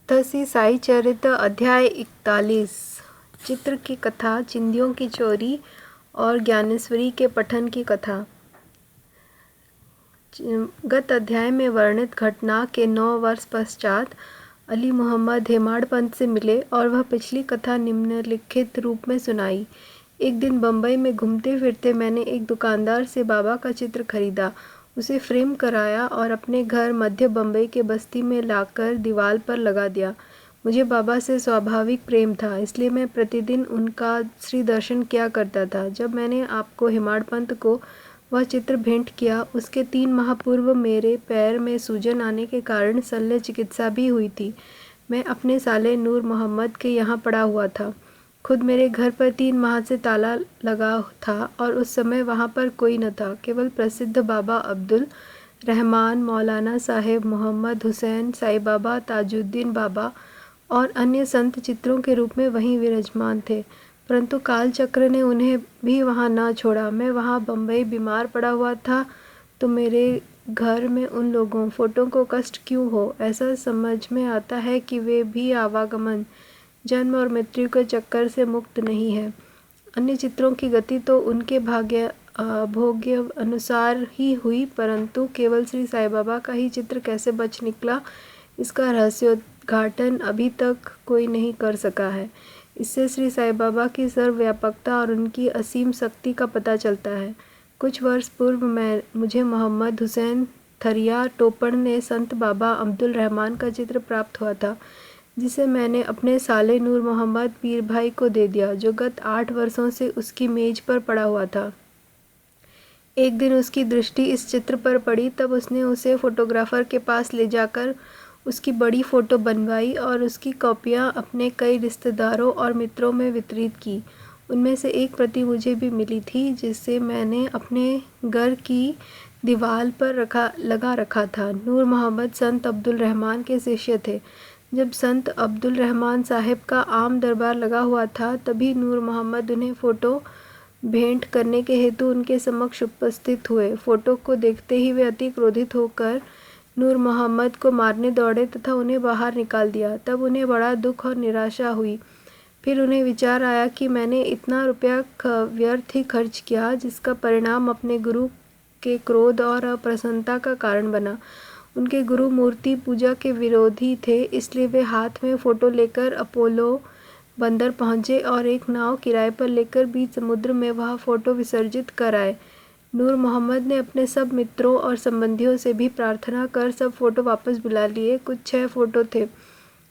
दसी साई चरित्र अध्याय 41। चित्र की कथा, चिंदियों की चोरी और ज्ञानेश्वरी के पठन की कथा। गत अध्याय में वर्णित घटना के 9 वर्ष पश्चात अली मोहम्मद हेमाड़ पंत से मिले और वह पिछली कथा निम्नलिखित रूप में सुनाई। एक दिन बम्बई में घूमते फिरते मैंने एक दुकानदार से बाबा का चित्र खरीदा, उसे फ्रेम कराया और अपने घर मध्य बम्बई के बस्ती में लाकर दीवार पर लगा दिया। मुझे बाबा से स्वाभाविक प्रेम था, इसलिए मैं प्रतिदिन उनका श्री दर्शन किया करता था। जब मैंने आपको हेमाड़ पंत को वह चित्र भेंट किया, उसके 3 माह पूर्व मेरे पैर में सूजन आने के कारण शल्य चिकित्सा भी हुई थी। मैं अपने साले नूर मोहम्मद के यहाँ पड़ा हुआ था। खुद मेरे घर पर 3 माह से ताला लगा था और उस समय वहाँ पर कोई न था। केवल प्रसिद्ध बाबा अब्दुल रहमान, मौलाना साहेब मोहम्मद हुसैन, साईं बाबा, ताजुद्दीन बाबा और अन्य संत चित्रों के रूप में वहीं विराजमान थे, परंतु काल चक्र ने उन्हें भी वहाँ न छोड़ा। मैं वहाँ बम्बई बीमार पड़ा हुआ था, तो मेरे घर में उन लोगों फोटो को कष्ट क्यों हो। ऐसा समझ में आता है कि वे भी आवागमन, जन्म और मृत्यु के चक्कर से मुक्त नहीं है। अन्य चित्रों की गति तो उनके भोग्य अनुसार ही हुई, परंतु केवल श्री साईं बाबा का ही चित्र कैसे बच निकला, इसका रहस्योद्घाटन अभी तक कोई नहीं कर सका है। इससे श्री साईं बाबा की सर्वव्यापकता और उनकी असीम शक्ति का पता चलता है। कुछ वर्ष पूर्व मुझे मोहम्मद हुसैन थरिया टोपण ने संत बाबा अब्दुल रहमान का चित्र प्राप्त हुआ था, जिसे मैंने अपने साले नूर मोहम्मद पीर भाई को दे दिया, जो गत 8 वर्षों से उसकी मेज पर पड़ा हुआ था। एक दिन उसकी दृष्टि इस चित्र पर पड़ी, तब उसने उसे फोटोग्राफर के पास ले जाकर उसकी बड़ी फ़ोटो बनवाई और उसकी कॉपियाँ अपने कई रिश्तेदारों और मित्रों में वितरित की। उनमें से एक प्रति मुझे भी मिली थी, जिसे मैंने अपने घर की दीवार पर लगा रखा था। नूर मोहम्मद संत अब्दुल रहमान के शिष्य थे। जब संत अब्दुल रहमान साहब का आम दरबार लगा हुआ था, तभी नूर मोहम्मद उन्हें फ़ोटो भेंट करने के हेतु उनके समक्ष उपस्थित हुए। फ़ोटो को देखते ही वे अति क्रोधित होकर नूर मोहम्मद को मारने दौड़े तथा उन्हें बाहर निकाल दिया। तब उन्हें बड़ा दुख और निराशा हुई। फिर उन्हें विचार आया कि मैंने इतना रुपया व्यर्थ ही खर्च किया, जिसका परिणाम अपने गुरु के क्रोध और अप्रसन्नता का कारण बना। उनके गुरु मूर्ति पूजा के विरोधी थे, इसलिए वे हाथ में फ़ोटो लेकर अपोलो बंदर पहुँचे और एक नाव किराए पर लेकर बीच समुद्र में वह फ़ोटो विसर्जित कर आए। नूर मोहम्मद ने अपने सब मित्रों और संबंधियों से भी प्रार्थना कर सब फ़ोटो वापस बुला लिए। कुछ 6 फ़ोटो थे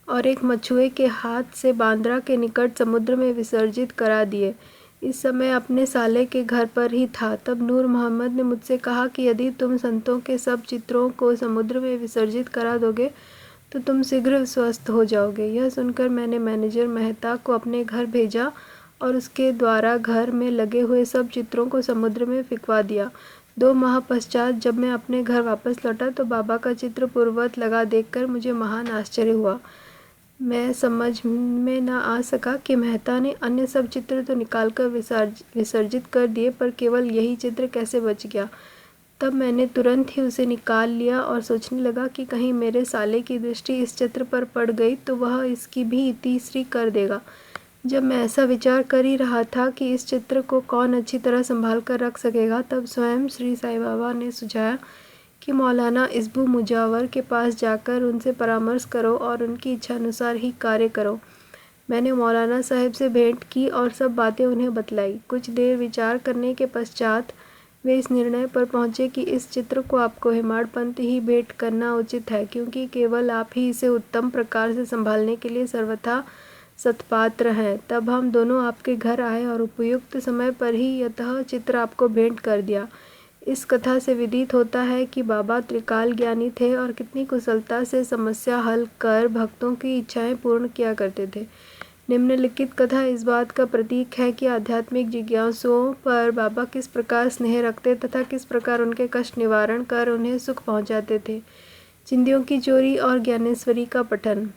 और एक मछुए के हाथ से बांद्रा के निकट समुद्र में विसर्जित करा दिए। इस समय अपने साले के घर पर ही था। तब नूर मोहम्मद ने मुझसे कहा कि यदि तुम संतों के सब चित्रों को समुद्र में विसर्जित करा दोगे तो तुम शीघ्र स्वस्थ हो जाओगे। यह सुनकर मैंने मैनेजर मेहता को अपने घर भेजा और उसके द्वारा घर में लगे हुए सब चित्रों को समुद्र में फिकवा दिया। 2 माह पश्चात जब मैं अपने घर वापस लौटा, तो बाबा का चित्र पूर्ववत लगा देखकर मुझे महान आश्चर्य हुआ। मैं समझ में न आ सका कि मेहता ने अन्य सब चित्र तो निकालकर विसर्जित कर दिए, पर केवल यही चित्र कैसे बच गया। तब मैंने तुरंत ही उसे निकाल लिया और सोचने लगा कि कहीं मेरे साले की दृष्टि इस चित्र पर पड़ गई तो वह इसकी भी तीसरी कर देगा। जब मैं ऐसा विचार कर ही रहा था कि इस चित्र को कौन अच्छी तरह संभाल कर रख सकेगा, तब स्वयं श्री साईं बाबा ने सुझाया कि मौलाना इस्बू मुजावर के पास जाकर उनसे परामर्श करो और उनकी इच्छानुसार ही कार्य करो। मैंने मौलाना साहब से भेंट की और सब बातें उन्हें बतलाई। कुछ देर विचार करने के पश्चात वे इस निर्णय पर पहुँचे कि इस चित्र को आपको हेमाड़ पंत ही भेंट करना उचित है, क्योंकि केवल आप ही इसे उत्तम प्रकार से संभालने के लिए सर्वथा सत्पात्र हैं। तब हम दोनों आपके घर आए और उपयुक्त समय पर ही यह चित्र आपको भेंट कर दिया। इस कथा से विदित होता है कि बाबा त्रिकाल ज्ञानी थे और कितनी कुशलता से समस्या हल कर भक्तों की इच्छाएं पूर्ण किया करते थे। निम्नलिखित कथा इस बात का प्रतीक है कि आध्यात्मिक जिज्ञासुओं पर बाबा किस प्रकार स्नेह रखते तथा किस प्रकार उनके कष्ट निवारण कर उन्हें सुख पहुंचाते थे। चिंदियों की चोरी और ज्ञानेश्वरी का पठन।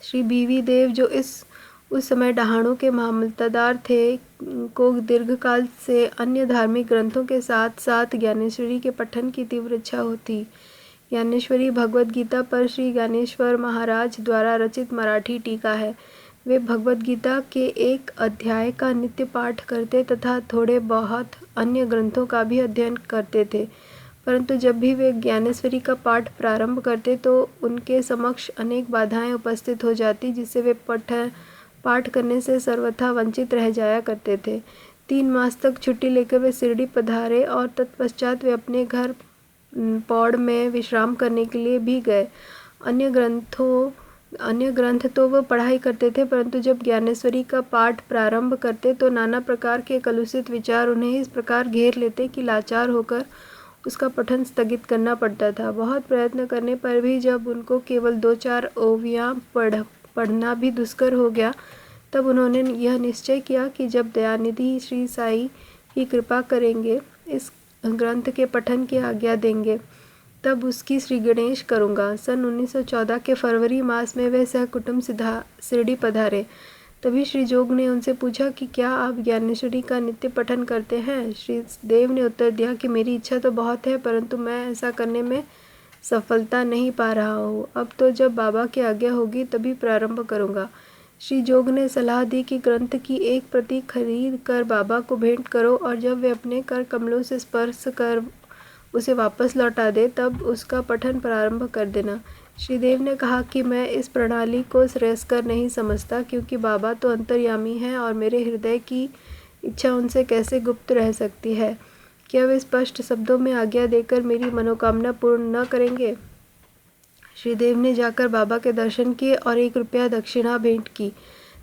श्री बीवी देव, जो उस समय डहाणों के मामलतदार थे, को दीर्घकाल से अन्य धार्मिक ग्रंथों के साथ साथ ज्ञानेश्वरी के पठन की तीव्र इच्छा होती। ज्ञानेश्वरी भगवद गीता पर श्री ज्ञानेश्वर महाराज द्वारा रचित मराठी टीका है। वे भगवद गीता के एक अध्याय का नित्य पाठ करते तथा थोड़े बहुत अन्य ग्रंथों का भी अध्ययन करते थे, परंतु जब भी वे ज्ञानेश्वरी का पाठ प्रारंभ करते तो उनके समक्ष अनेक बाधाएं उपस्थित हो जाती, जिससे वे पाठ करने से सर्वथा वंचित रह जाया करते थे। 3 मास तक छुट्टी लेकर वे शिरडी पधारे और तत्पश्चात वे अपने घर पौड़ में विश्राम करने के लिए भी गए। अन्य ग्रंथ तो वह पढ़ाई करते थे, परंतु जब ज्ञानेश्वरी का पाठ प्रारंभ करते तो नाना प्रकार के कलुषित विचार उन्हें इस प्रकार घेर लेते कि लाचार होकर उसका पठन स्थगित करना पड़ता था। बहुत प्रयत्न करने पर भी जब उनको केवल 2-4 ओवियां पढ़ना भी दुष्कर हो गया, तब उन्होंने यह निश्चय किया कि जब दयानिधि श्री साई की कृपा करेंगे, इस ग्रंथ के पठन की आज्ञा देंगे, तब उसकी श्री गणेश करूँगा। सन 1914 के फरवरी मास में वे सहकुटुंब शिरडी पधारे। तभी श्री जोग ने उनसे पूछा कि क्या आप ज्ञानेश्वरी का नित्य पठन करते हैं? श्री देव ने उत्तर दिया कि मेरी इच्छा तो बहुत है, परंतु मैं ऐसा करने में सफलता नहीं पा रहा हूँ। अब तो जब बाबा की आज्ञा होगी तभी प्रारंभ करूँगा। श्री जोग ने सलाह दी कि ग्रंथ की एक प्रति खरीद कर बाबा को भेंट करो और जब वे अपने कर कमलों से स्पर्श कर उसे वापस लौटा दे तब उसका पठन प्रारंभ कर देना। श्रीदेव ने कहा कि मैं इस प्रणाली को श्रेयस्कर नहीं समझता, क्योंकि बाबा तो अंतर्यामी हैं और मेरे हृदय की इच्छा उनसे कैसे गुप्त रह सकती है। क्या वे स्पष्ट शब्दों में आज्ञा देकर मेरी मनोकामना पूर्ण न करेंगे? श्रीदेव ने जाकर बाबा के दर्शन किए और 1 रुपया दक्षिणा भेंट की।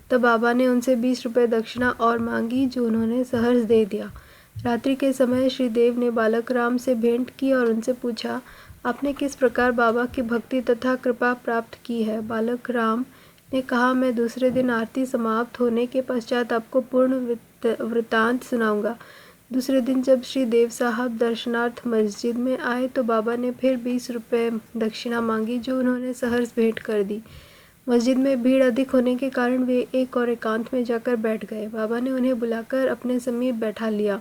तब बाबा ने उनसे 20 रुपये दक्षिणा और मांगी, जो उन्होंने सहर्ष दे दिया। रात्रि के समय श्रीदेव ने बालक राम से भेंट की और उनसे पूछा, आपने किस प्रकार बाबा की भक्ति तथा कृपा प्राप्त की है? बालक राम ने कहा, मैं दूसरे दिन आरती समाप्त होने के पश्चात आपको पूर्ण वृतांत सुनाऊंगा। दूसरे दिन जब श्री देव साहब दर्शनार्थ मस्जिद में आए तो बाबा ने फिर 20 रुपये दक्षिणा मांगी, जो उन्होंने सहर्ष भेंट कर दी। मस्जिद में भीड़ अधिक होने के कारण वे एक और एकांत में जाकर बैठ गए। बाबा ने उन्हें बुलाकर अपने समीप बैठा लिया।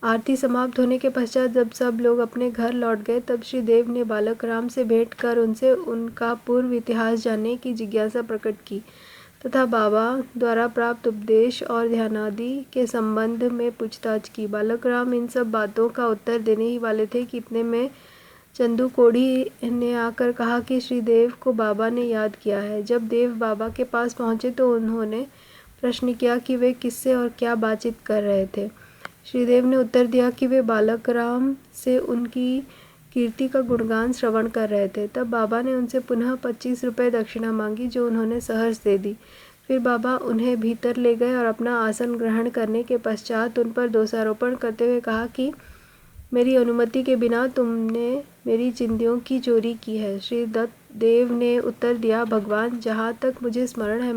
आरती समाप्त होने के पश्चात जब सब लोग अपने घर लौट गए, तब श्री देव ने बालक राम से भेंट कर उनसे उनका पूर्व इतिहास जानने की जिज्ञासा प्रकट की तथा बाबा द्वारा प्राप्त उपदेश और ध्यानादि के संबंध में पूछताछ की। बालक राम इन सब बातों का उत्तर देने ही वाले थे कि इतने में चंदू कोढ़ी ने आकर कहा कि श्री देव को बाबा ने याद किया है। जब देव बाबा के पास पहुँचे तो उन्होंने प्रश्न किया कि वे किससे और क्या बातचीत कर रहे थे। श्रीदेव ने उत्तर दिया कि वे बालक राम से उनकी कीर्ति का गुणगान श्रवण कर रहे थे। तब बाबा ने उनसे पुनः 25 रुपये दक्षिणा मांगी, जो उन्होंने सहर्ष दे दी। फिर बाबा उन्हें भीतर ले गए और अपना आसन ग्रहण करने के पश्चात उन पर दोषारोपण करते हुए कहा कि मेरी अनुमति के बिना तुमने मेरी चिंदियों की चोरी की है। श्री दत्त देव ने उत्तर दिया, भगवान, जहाँ तक मुझे स्मरण है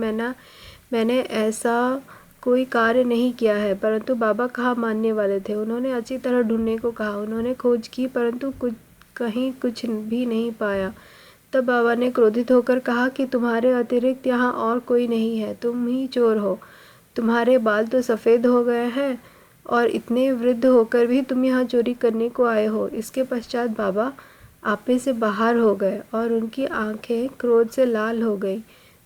मैंने ऐसा कोई कार्य नहीं किया है, परंतु बाबा कहाँ मानने वाले थे। उन्होंने अच्छी तरह ढूंढने को कहा। उन्होंने खोज की, परंतु कहीं कुछ भी नहीं पाया। तब बाबा ने क्रोधित होकर कहा कि तुम्हारे अतिरिक्त यहाँ और कोई नहीं है, तुम ही चोर हो। तुम्हारे बाल तो सफ़ेद हो गए हैं और इतने वृद्ध होकर भी तुम यहाँ चोरी करने को आए हो। इसके पश्चात बाबा आपे से बाहर हो गए और उनकी आंखें क्रोध से लाल हो गई।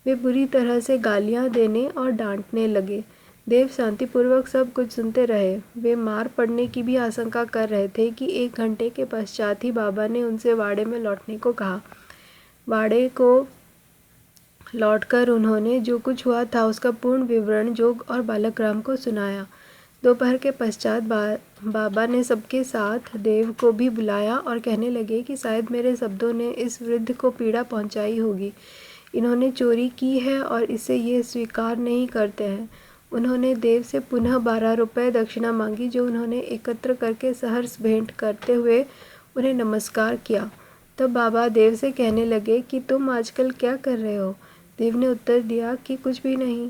वे बुरी तरह से गालियाँ देने और डांटने लगे। देव शांतिपूर्वक सब कुछ सुनते रहे। वे मार पड़ने की भी आशंका कर रहे थे कि 1 घंटे के पश्चात ही बाबा ने उनसे वाड़े में लौटने को कहा। वाड़े को लौटकर उन्होंने जो कुछ हुआ था उसका पूर्ण विवरण जोग और बालक राम को सुनाया। दोपहर के पश्चात बाबा ने सबके साथ देव को भी बुलाया और कहने लगे कि शायद मेरे शब्दों ने इस वृद्ध को पीड़ा पहुंचाई होगी। इन्होंने चोरी की है और इसे ये स्वीकार नहीं करते हैं। उन्होंने देव से पुनः 12 रुपये दक्षिणा मांगी, जो उन्होंने एकत्र करके सहर्ष भेंट करते हुए उन्हें नमस्कार किया। तब बाबा देव से कहने लगे कि तुम आजकल क्या कर रहे हो? देव ने उत्तर दिया कि कुछ भी नहीं।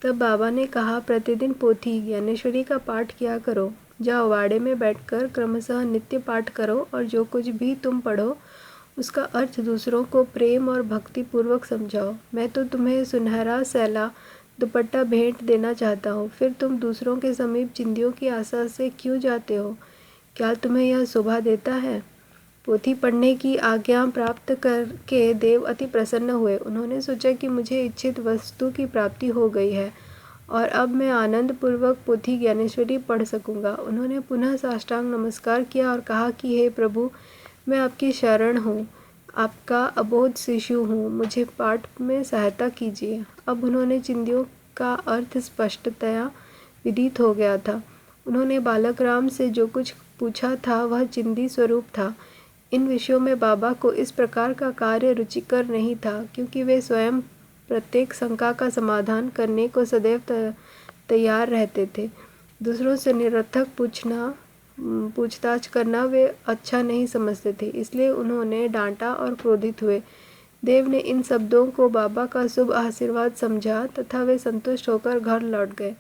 तब बाबा ने कहा, प्रतिदिन पोथी ज्ञानेश्वरी का पाठ किया करो। जाओ वाड़े में बैठकर क्रमशः नित्य पाठ करो और जो कुछ भी तुम पढ़ो उसका अर्थ दूसरों को प्रेम और भक्ति पूर्वक समझाओ। मैं तो तुम्हें सुनहरा सैला दुपट्टा भेंट देना चाहता हूँ, फिर तुम दूसरों के समीप चिंदियों की आशा से क्यों जाते हो? क्या तुम्हें यह शोभा देता है? पोथी पढ़ने की आज्ञा प्राप्त करके देव अति प्रसन्न हुए। उन्होंने सोचा कि मुझे इच्छित वस्तु की प्राप्ति हो गई है और अब मैं आनंद पूर्वक पोथी ज्ञानेश्वरी पढ़ सकूंगा। उन्होंने पुनः साष्टांग नमस्कार किया और कहा कि हे प्रभु, मैं आपकी शरण हूँ, आपका अबोध शिशु हूँ, मुझे पाठ में सहायता कीजिए। अब उन्होंने चिंदियों का अर्थ स्पष्टतया विदित हो गया था। उन्होंने बालक राम से जो कुछ पूछा था वह चिंदी स्वरूप था। इन विषयों में बाबा को इस प्रकार का कार्य रुचिकर नहीं था, क्योंकि वे स्वयं प्रत्येक शंका का समाधान करने को सदैव तैयार रहते थे। दूसरों से निरर्थक पूछताछ करना वे अच्छा नहीं समझते थे, इसलिए उन्होंने डांटा और क्रोधित हुए। देव ने इन शब्दों को बाबा का शुभ आशीर्वाद समझा तथा वे संतुष्ट होकर घर लौट गए।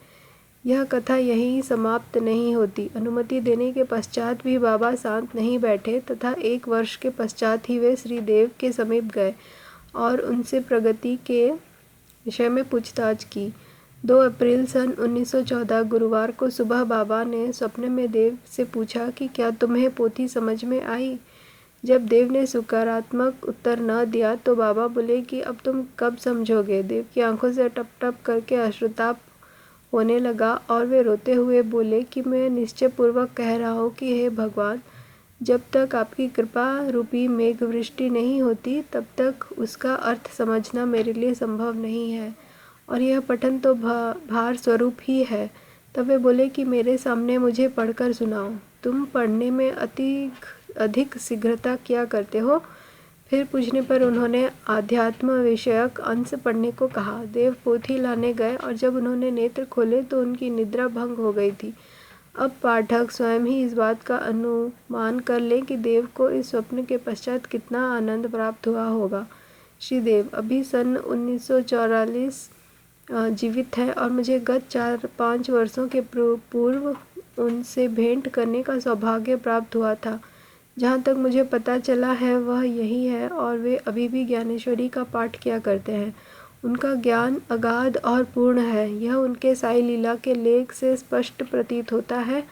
यह कथा यहीं समाप्त नहीं होती। अनुमति देने के पश्चात भी बाबा शांत नहीं बैठे तथा 1 वर्ष के पश्चात ही वे श्री देव के समीप गए और उनसे प्रगति के विषय में पूछताछ की। 2 अप्रैल सन 1914 गुरुवार को सुबह बाबा ने स्वप्न में देव से पूछा कि क्या तुम्हें पोथी समझ में आई। जब देव ने सकारात्मक उत्तर न दिया तो बाबा बोले कि अब तुम कब समझोगे। देव की आंखों से टप टप करके अश्रुताप होने लगा और वे रोते हुए बोले कि मैं निश्चयपूर्वक कह रहा हूँ कि हे भगवान, जब तक आपकी कृपा रूपी मेघवृष्टि नहीं होती तब तक उसका अर्थ समझना मेरे लिए संभव नहीं है और यह पठन तो भार स्वरूप ही है। तब वे बोले कि मेरे सामने मुझे पढ़कर सुनाओ। तुम पढ़ने में अधिक शीघ्रता क्या करते हो। फिर पूछने पर उन्होंने आध्यात्म विषयक अंश पढ़ने को कहा। देव पोथी लाने गए और जब उन्होंने नेत्र खोले तो उनकी निद्रा भंग हो गई थी। अब पाठक स्वयं ही इस बात का अनुमान कर लें कि देव को इस स्वप्न के पश्चात कितना आनंद प्राप्त हुआ होगा। श्री देव अभी सन 1944 जीवित है और मुझे गत 4-5 वर्षों के पूर्व उनसे भेंट करने का सौभाग्य प्राप्त हुआ था। जहाँ तक मुझे पता चला है वह यही है और वे अभी भी ज्ञानेश्वरी का पाठ किया करते हैं। उनका ज्ञान अगाध और पूर्ण है, यह उनके साई लीला के लेख से स्पष्ट प्रतीत होता है।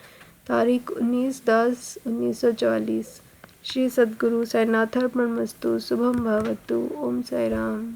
तारीख 19/10/1944। श्री सद्गुरु साईनाथार्पणमस्तु। शुभम भवतु। ओम साई राम।